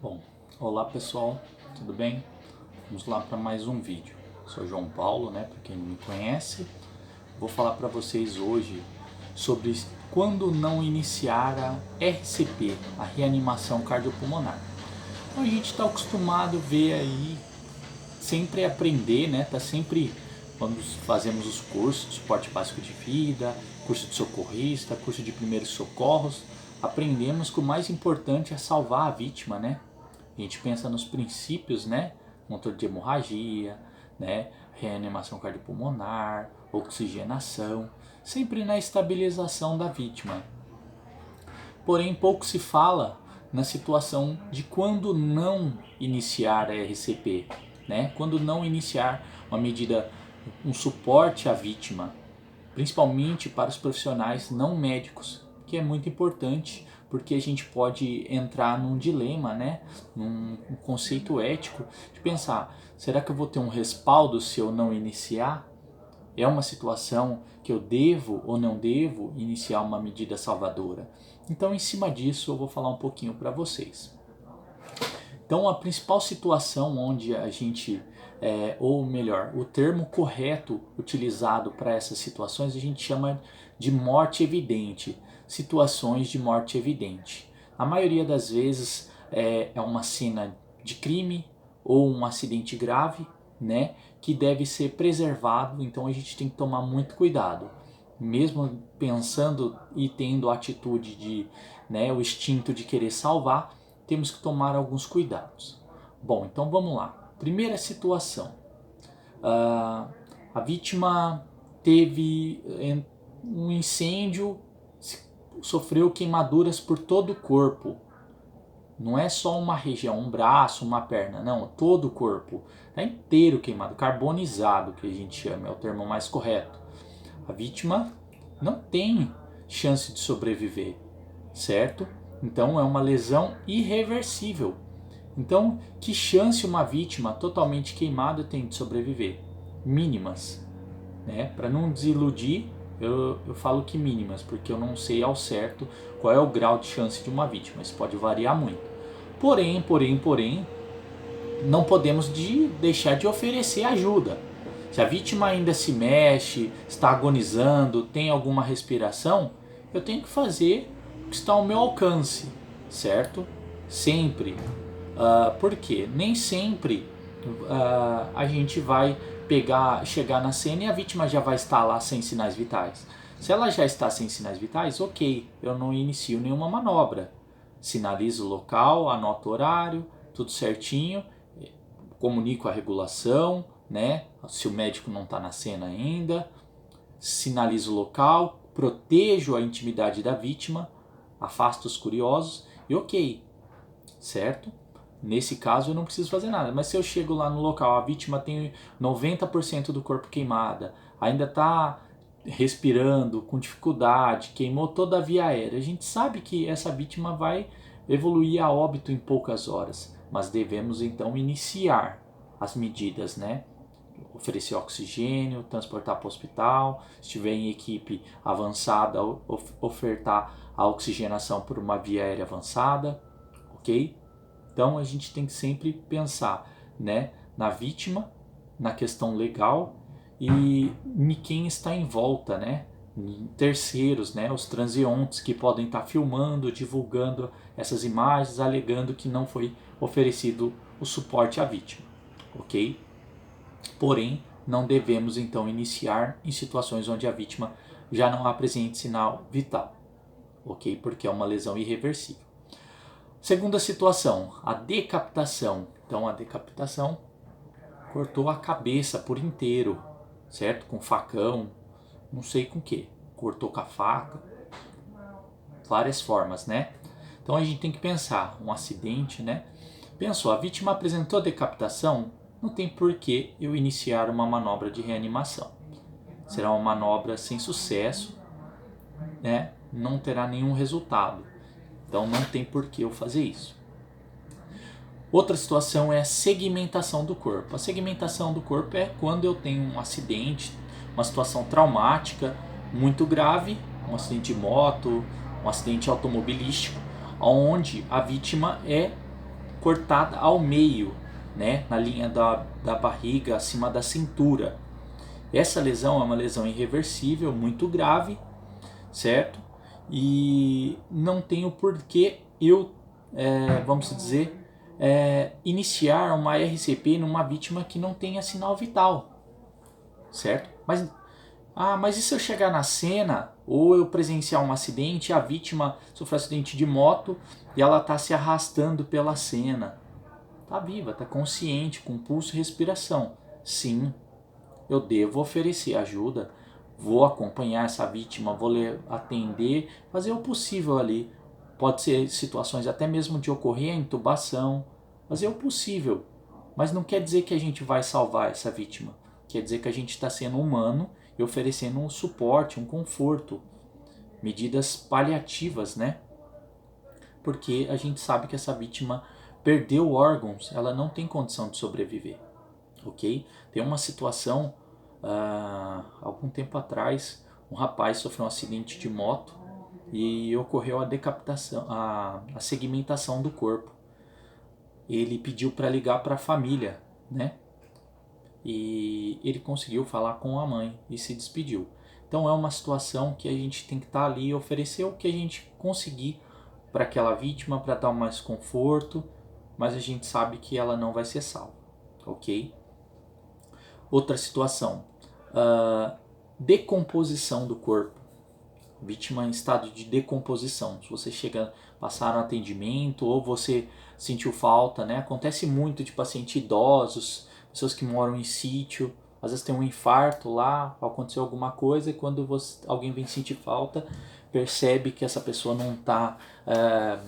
Bom, olá pessoal, tudo bem? Vamos lá para mais um vídeo. Sou João Paulo, né? Para quem não me conhece, vou falar para vocês hoje sobre quando não iniciar a RCP, a reanimação cardiopulmonar. Então a gente está acostumado a ver aí, sempre aprender, né? Tá sempre quando fazemos os cursos de suporte básico de vida, curso de socorrista, curso de primeiros socorros, aprendemos que o mais importante é salvar a vítima, né? A gente pensa nos princípios, né? Controle de hemorragia, né? Reanimação cardiopulmonar, oxigenação, sempre na estabilização da vítima. Porém, pouco se fala na situação de quando não iniciar a RCP, né? Quando não iniciar uma medida, um suporte à vítima, principalmente para os profissionais não médicos, que é muito importante, porque a gente pode entrar num dilema, né? Num conceito ético de pensar, será que eu vou ter um respaldo se eu não iniciar? É uma situação que eu devo ou não devo iniciar uma medida salvadora? Então, em cima disso, eu vou falar um pouquinho para vocês. Então, a principal situação onde a gente, ou melhor, o termo correto utilizado para essas situações, a gente chama de morte evidente, situações de morte evidente. A maioria das vezes é uma cena de crime ou um acidente grave, né, que deve ser preservado, então a gente tem que tomar muito cuidado. Mesmo pensando e tendo a atitude de, né, o instinto de querer salvar, temos que tomar alguns cuidados. Bom, então vamos lá. Primeira situação. A vítima teve um incêndio, sofreu queimaduras por todo o corpo. Não é só uma região, um braço, uma perna, não, todo o corpo. Está inteiro queimado, carbonizado, que a gente chama, é o termo mais correto. A vítima não tem chance de sobreviver, certo? Então é uma lesão irreversível. Então, que chance uma vítima totalmente queimada tem de sobreviver? Mínimas, né? Para não desiludir, eu falo que mínimas, porque eu não sei ao certo qual é o grau de chance de uma vítima. Isso pode variar muito. Porém, não podemos deixar de oferecer ajuda. Se a vítima ainda se mexe, está agonizando, tem alguma respiração, eu tenho que fazer o que está ao meu alcance, certo? Sempre. Por quê? Nem sempre a gente vai chegar na cena e a vítima já vai estar lá sem sinais vitais. Se ela já está sem sinais vitais, ok, eu não inicio nenhuma manobra. Sinalizo o local, anoto o horário, tudo certinho, comunico a regulação, né? Se o médico não está na cena ainda, sinalizo o local, protejo a intimidade da vítima, afasto os curiosos e ok, certo? Nesse caso eu não preciso fazer nada, mas se eu chego lá no local, a vítima tem 90% do corpo queimada, ainda está respirando com dificuldade, queimou toda a via aérea, a gente sabe que essa vítima vai evoluir a óbito em poucas horas, mas devemos então iniciar as medidas, né? Oferecer oxigênio, transportar para o hospital, se estiver em equipe avançada, ofertar a oxigenação por uma via aérea avançada, ok? Então a gente tem que sempre pensar, né, na vítima, na questão legal e em quem está em volta, né? Em terceiros, né, os transeuntes que podem estar filmando, divulgando essas imagens, alegando que não foi oferecido o suporte à vítima, ok? Porém, não devemos então iniciar em situações onde a vítima já não apresente sinal vital, ok? Porque é uma lesão irreversível. Segunda situação, a decapitação. Então a decapitação cortou a cabeça por inteiro, certo? Com facão, não sei com que, cortou com a faca, várias formas, né? Então a gente tem que pensar, um acidente, né? Pensou, a vítima apresentou decapitação, não tem por que eu iniciar uma manobra de reanimação. Será uma manobra sem sucesso, né? Não terá nenhum resultado. Então não tem por que eu fazer isso. Outra situação é a segmentação do corpo. A segmentação do corpo é quando eu tenho um acidente, uma situação traumática muito grave, um acidente de moto, um acidente automobilístico, onde a vítima é cortada ao meio, né, na linha da barriga, acima da cintura. Essa lesão é uma lesão irreversível, muito grave, certo? E não tenho porquê eu, vamos dizer, iniciar uma RCP numa vítima que não tenha sinal vital, certo? Mas e se eu chegar na cena ou eu presenciar um acidente, a vítima sofreu um acidente de moto e ela está se arrastando pela cena? Está viva, está consciente, com pulso e respiração. Sim, eu devo oferecer ajuda, vou acompanhar essa vítima, vou atender, fazer o possível ali. Pode ser situações até mesmo de ocorrer a intubação, fazer o possível. Mas não quer dizer que a gente vai salvar essa vítima. Quer dizer que a gente está sendo humano e oferecendo um suporte, um conforto, medidas paliativas, né? Porque a gente sabe que essa vítima perdeu órgãos, ela não tem condição de sobreviver, ok? Tem uma situação, algum tempo atrás, um rapaz sofreu um acidente de moto e ocorreu a decapitação, a segmentação do corpo. Ele pediu para ligar para a família, né? E ele conseguiu falar com a mãe e se despediu. Então é uma situação que a gente tem que estar ali e oferecer o que a gente conseguir para aquela vítima, para dar mais conforto, mas a gente sabe que ela não vai ser salva, ok? Outra situação, decomposição do corpo, vítima em estado de decomposição. Se você chega, passar um atendimento ou você sentiu falta, né? Acontece muito de pacientes idosos, pessoas que moram em sítio, às vezes tem um infarto lá, aconteceu alguma coisa e quando alguém vem sentir falta, percebe que essa pessoa não está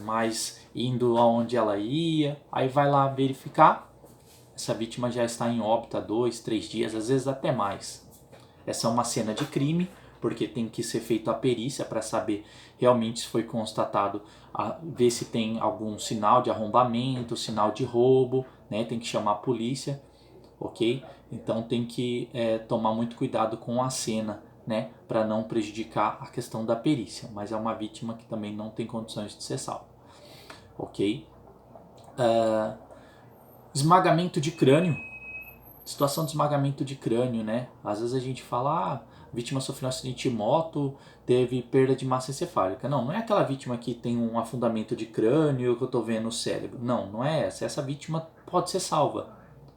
mais indo aonde ela ia, aí vai lá verificar, essa vítima já está em óbito há 2, 3 dias, às vezes até mais. Essa é uma cena de crime, porque tem que ser feita a perícia para saber realmente se foi constatado, ver se tem algum sinal de arrombamento, sinal de roubo, né? Tem que chamar a polícia, ok? Então tem que tomar muito cuidado com a cena, né? Para não prejudicar a questão da perícia, mas é uma vítima que também não tem condições de ser salva, ok? Esmagamento de crânio. Situação de esmagamento de crânio, né? Às vezes a gente fala, a vítima sofreu um acidente de moto, teve perda de massa encefálica. Não é aquela vítima que tem um afundamento de crânio que eu tô vendo no cérebro. Não é essa. Essa vítima pode ser salva.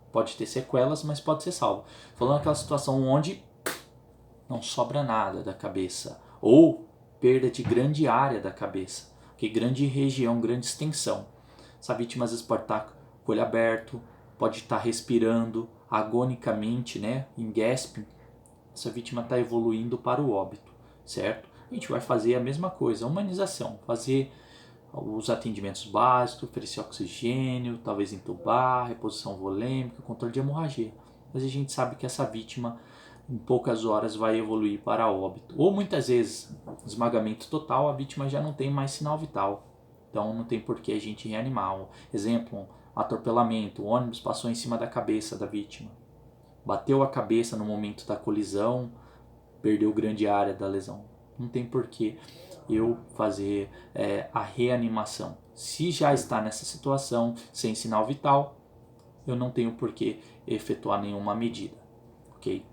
Pode ter sequelas, mas pode ser salva. Falando aquela situação onde não sobra nada da cabeça. Ou perda de grande área da cabeça. Que grande região, grande extensão. Essa vítima às vezes pode estar com o olho aberto, pode estar respirando agonicamente, né, em gasping. Essa vítima está evoluindo para o óbito, certo? A gente vai fazer a mesma coisa, a humanização, fazer os atendimentos básicos, oferecer oxigênio, talvez entubar, reposição volêmica, controle de hemorragia. Mas a gente sabe que essa vítima em poucas horas vai evoluir para óbito. Ou muitas vezes, esmagamento total, a vítima já não tem mais sinal vital. Então não tem por que a gente reanimar. Exemplo, atropelamento, o ônibus passou em cima da cabeça da vítima. Bateu a cabeça no momento da colisão, perdeu grande área da lesão. Não tem por que eu fazer a reanimação. Se já está nessa situação, sem sinal vital, eu não tenho por que efetuar nenhuma medida. Ok?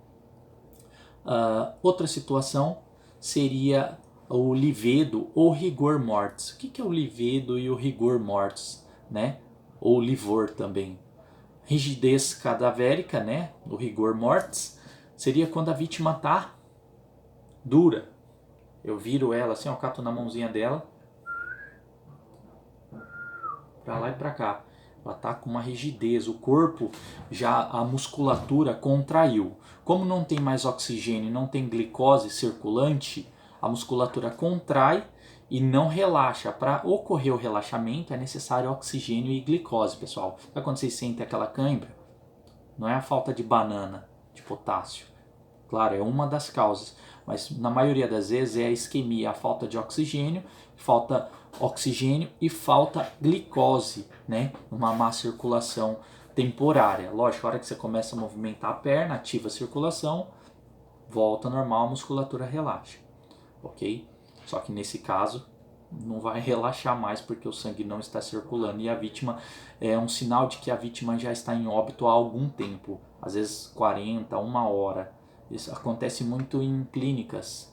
Outra situação seria o livedo ou rigor mortis. O que é o livedo e o rigor mortis, né? Ou livor também. Rigidez cadavérica, né? O rigor mortis seria quando a vítima está dura. Eu viro ela assim, eu cato na mãozinha dela, para lá e para cá. Ela está com uma rigidez, o corpo, já a musculatura contraiu. Como não tem mais oxigênio, não tem glicose circulante, a musculatura contrai e não relaxa. Para ocorrer o relaxamento é necessário oxigênio e glicose, pessoal. Sabe quando vocês sentem aquela cãibra? Não é a falta de banana, de potássio. Claro, é uma das causas, mas na maioria das vezes é a isquemia, a falta de oxigênio, falta glicose, né? Uma má circulação temporária. Lógico, a hora que você começa a movimentar a perna, ativa a circulação, volta normal, a musculatura relaxa, ok? Só que nesse caso não vai relaxar mais porque o sangue não está circulando e a vítima é um sinal de que a vítima já está em óbito há algum tempo, às vezes 40, uma hora. Isso acontece muito em clínicas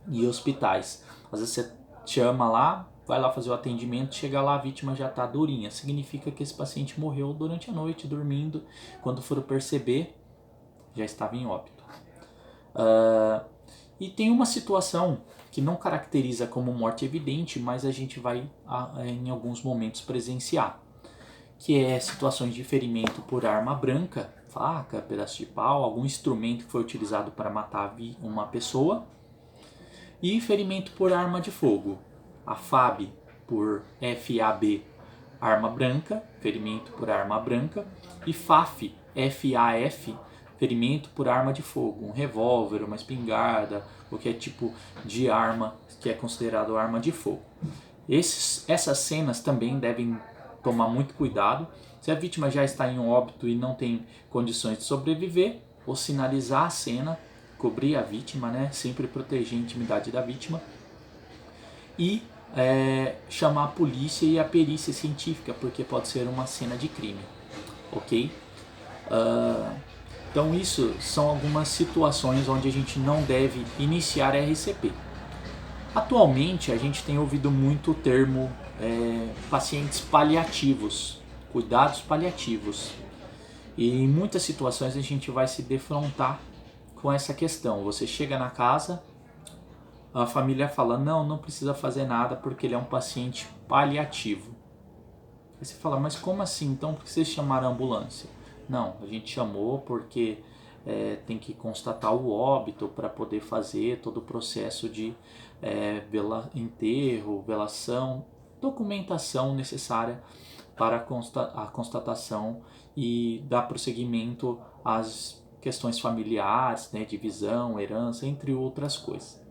e hospitais. Às vezes você chama lá, vai lá fazer o atendimento, chega lá, a vítima já está durinha. Significa que esse paciente morreu durante a noite, dormindo. Quando for perceber, já estava em óbito. E tem uma situação que não caracteriza como morte evidente, mas a gente vai em alguns momentos presenciar, que é situações de ferimento por arma branca, faca, pedaço de pau, algum instrumento que foi utilizado para matar uma pessoa, e ferimento por arma de fogo, a FAB por FAB, arma branca, ferimento por arma branca, e FAF, FAF, ferimento por arma de fogo, um revólver, uma espingarda, qualquer tipo de arma que é considerado arma de fogo. Essas cenas também devem tomar muito cuidado. Se a vítima já está em óbito e não tem condições de sobreviver, ou sinalizar a cena, cobrir a vítima, né? Sempre proteger a intimidade da vítima. E chamar a polícia e a perícia científica, porque pode ser uma cena de crime, ok? Então isso são algumas situações onde a gente não deve iniciar RCP. Atualmente a gente tem ouvido muito o termo pacientes paliativos, cuidados paliativos. E em muitas situações a gente vai se defrontar com essa questão. Você chega na casa, a família fala, não precisa fazer nada porque ele é um paciente paliativo. Aí você fala, mas como assim? Então por que vocês chamaram a ambulância? Não, a gente chamou porque tem que constatar o óbito para poder fazer todo o processo de enterro, velação, documentação necessária para a constatação e dar prosseguimento às questões familiares, né, divisão, herança, entre outras coisas.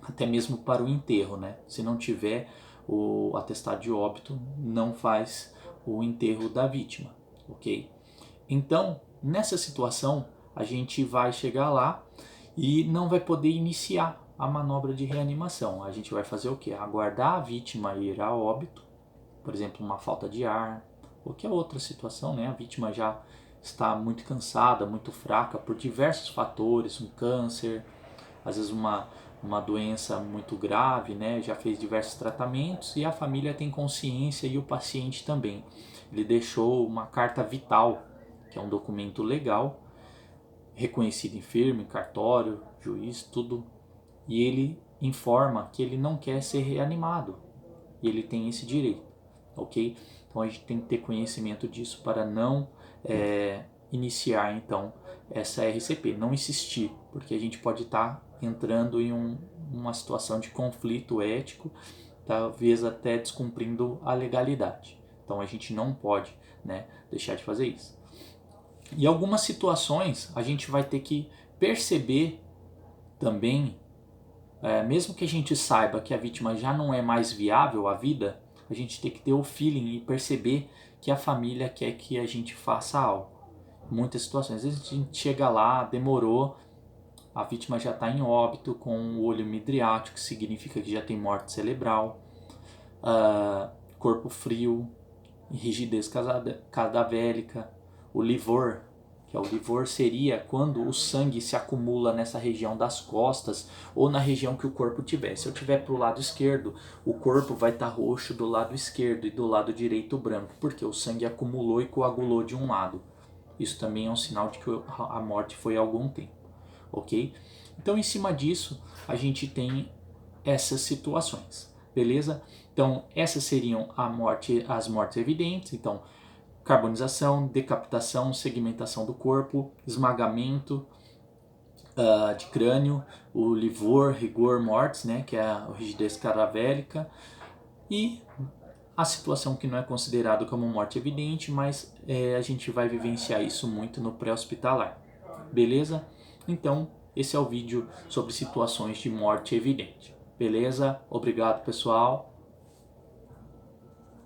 Até mesmo para o enterro, né? Se não tiver o atestado de óbito, não faz o enterro da vítima, ok? Então, nessa situação, a gente vai chegar lá e não vai poder iniciar a manobra de reanimação. A gente vai fazer o quê? Aguardar a vítima ir a óbito, por exemplo, uma falta de ar, qualquer outra situação, né? A vítima já está muito cansada, muito fraca por diversos fatores, um câncer, às vezes uma doença muito grave, né? Já fez diversos tratamentos e a família tem consciência e o paciente também. Ele deixou uma carta vital, que é um documento legal, reconhecido em firme, cartório, juiz, tudo, e ele informa que ele não quer ser reanimado e ele tem esse direito, ok? Então a gente tem que ter conhecimento disso para não iniciar então essa RCP, não insistir, porque a gente pode estar entrando em uma situação de conflito ético, talvez até descumprindo a legalidade. Então a gente não pode, né, deixar de fazer isso. Em algumas situações a gente vai ter que perceber também, mesmo que a gente saiba que a vítima já não é mais viável à vida, a gente tem que ter o feeling e perceber que a família quer que a gente faça algo. Muitas situações, às vezes a gente chega lá, demorou, a vítima já está em óbito com o olho midriático, que significa que já tem morte cerebral, corpo frio, rigidez cadavérica, o livor, que é o livor seria quando o sangue se acumula nessa região das costas ou na região que o corpo tiver. Se eu tiver para o lado esquerdo, o corpo vai estar roxo do lado esquerdo e do lado direito branco, porque o sangue acumulou e coagulou de um lado. Isso também é um sinal de que a morte foi há algum tempo, ok? Então, em cima disso, a gente tem essas situações, beleza? Então, essas seriam as mortes evidentes. Então, carbonização, decapitação, segmentação do corpo, esmagamento de crânio, o livor, rigor mortis, né, que é a rigidez cadavélica, e a situação que não é considerado como morte evidente, mas a gente vai vivenciar isso muito no pré-hospitalar, beleza? Então, esse é o vídeo sobre situações de morte evidente, beleza? Obrigado, pessoal.